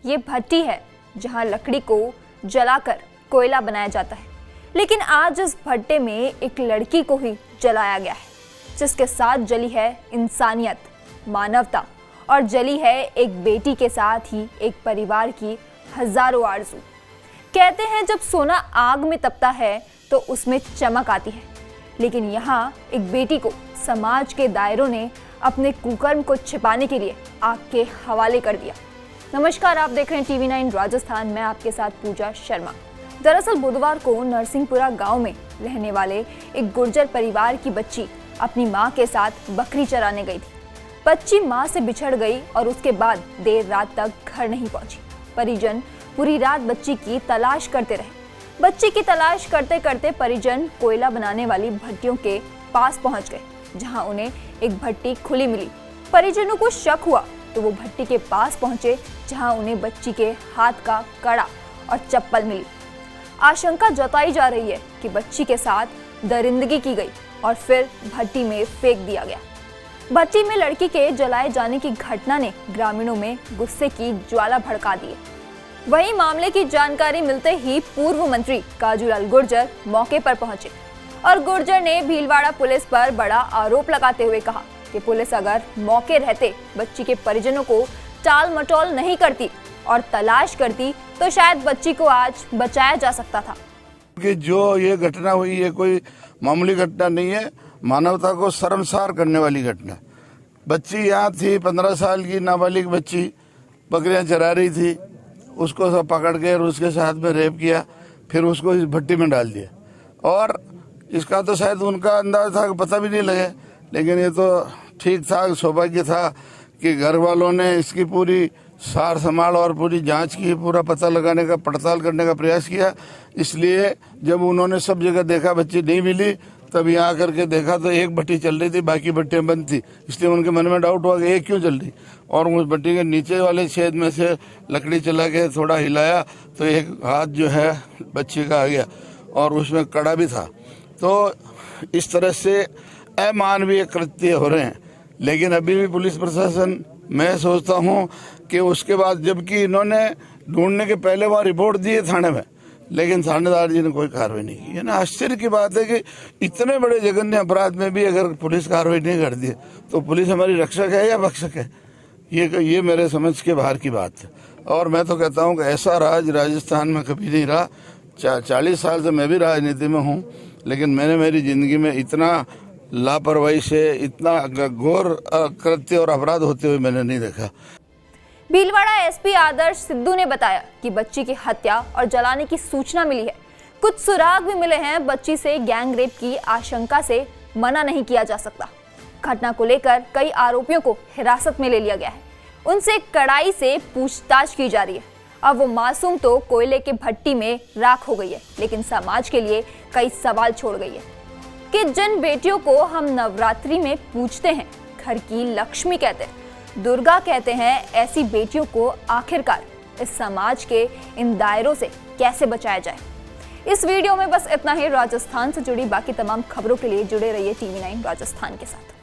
ये भट्टी है जहां लकड़ी को जलाकर कोयला बनाया जाता है, लेकिन आज इस भट्टे में एक लड़की को ही जलाया गया है, जिसके साथ जली है इंसानियत, मानवता और जली है एक बेटी के साथ ही एक परिवार की हजारों आरज़ू। कहते हैं जब सोना आग में तपता है तो उसमें चमक आती है, लेकिन यहाँ एक बेटी को समाज के दायरों ने अपने कुकर्म को छिपाने के लिए आग के हवाले कर दिया। नमस्कार, आप देख रहे हैं TV9 राजस्थान। मैं आपके साथ पूजा शर्मा। दरअसल बुधवार को नरसिंहपुरा गांव में रहने वाले एक गुर्जर परिवार की बच्ची अपनी मां के साथ बकरी चराने गई थी। बच्ची मां से बिछड़ गई और उसके बाद देर रात तक घर नहीं पहुंची। परिजन पूरी रात बच्ची की तलाश करते रहे। बच्ची की तलाश करते करते परिजन कोयला बनाने वाली भट्टियों के पास पहुंच गए, जहां उन्हें एक भट्टी खुली मिली। परिजनों को शक हुआ तो वो भट्टी के पास पहुंचे, जहां उन्हें बच्ची के हाथ का कड़ा और चप्पल मिली। आशंका जताई जा रही है कि बच्ची के साथ दरिंदगी की गई और फिर भट्टी में फेंक दिया गया। भट्टी में लड़की के जलाए जाने की घटना ने ग्रामीणों में गुस्से की ज्वाला भड़का दी है। वहीं मामले की जानकारी मिलते ही पूर्व मंत्री काजूलाल गुर्जर मौके पर पहुंचे और गुर्जर ने भीलवाड़ा पुलिस पर बड़ा आरोप लगाते हुए कहा कि पुलिस अगर मौके रहते बच्ची के परिजनों को टाल मटोल नहीं करती और तलाश करती तो शायद बच्ची को आज बचाया जा सकता था। कि जो ये घटना हुई है कोई मामूली घटना नहीं है, मानवता को शर्मसार करने वाली घटना। बच्ची यहाँ थी, 15 साल की नाबालिग बच्ची बकरियां चरा रही थी, उसको सब पकड़ के और उसके साथ में रेप किया, फिर उसको इस भट्टी में डाल दिया। और इसका तो शायद उनका अंदाज था, पता भी नहीं लगे, लेकिन ये तो ठीक था, सौभाग्य था कि घर वालों ने इसकी पूरी सार संभाल और पूरी जांच की, पूरा पता लगाने का, पड़ताल करने का प्रयास किया। इसलिए जब उन्होंने सब जगह देखा बच्ची नहीं मिली, तब यहाँ आकर के देखा तो एक भट्टी चल रही थी, बाकी भट्टियां बंद थी। इसलिए उनके मन में डाउट हुआ कि एक क्यों चल रही, और उस भट्टी के नीचे वाले छेद में से लकड़ी चला के थोड़ा हिलाया तो एक हाथ जो है बच्ची का आ गया और उसमें कड़ा भी था। तो इस तरह से अमानवीय कृत्य हो रहे हैं। लेकिन अभी भी पुलिस प्रशासन, मैं सोचता हूँ कि उसके बाद, जबकि इन्होंने ढूंढने के पहले वहाँ रिपोर्ट दी है थाने में, लेकिन थानेदार जी ने कोई कार्रवाई नहीं की है ना। आश्चर्य की बात है कि इतने बड़े जघन्य अपराध में भी अगर पुलिस कार्रवाई नहीं करती है तो पुलिस हमारी रक्षक है या भक्षक है? ये मेरे समझ के बाहर की बात है। और मैं तो कहता हूँ कि ऐसा राज राजस्थान में कभी नहीं रहा। 40 साल से मैं भी राजनीति में हूँ, लेकिन मैंने मेरी जिंदगी में इतना लापरवाही से इतना घोर कृत्य और अपराध होते हुए मैंने नहीं देखा। भीलवाड़ा एसपी आदर्श सिद्धू ने बताया कि बच्ची की हत्या और जलाने की सूचना मिली है। कुछ सुराग भी मिले हैं। बच्ची से गैंग रेप की आशंका से मना नहीं किया जा सकता। घटना को लेकर कई आरोपियों को हिरासत में ले लिया गया है। उनसे कड़ाई से पूछताछ की जा रही है। अब वो मासूम तो कोयले के भट्टी में राख हो गई है, लेकिन समाज के लिए कई सवाल छोड़ गई है कि जिन बेटियों को हम नवरात्रि में पूजते हैं, घर की लक्ष्मी कहते हैं, दुर्गा कहते हैं, ऐसी बेटियों को आखिरकार इस समाज के इन दायरों से कैसे बचाया जाए। इस वीडियो में बस इतना ही। राजस्थान से जुड़ी बाकी तमाम खबरों के लिए जुड़े रहिए TV9 राजस्थान के साथ।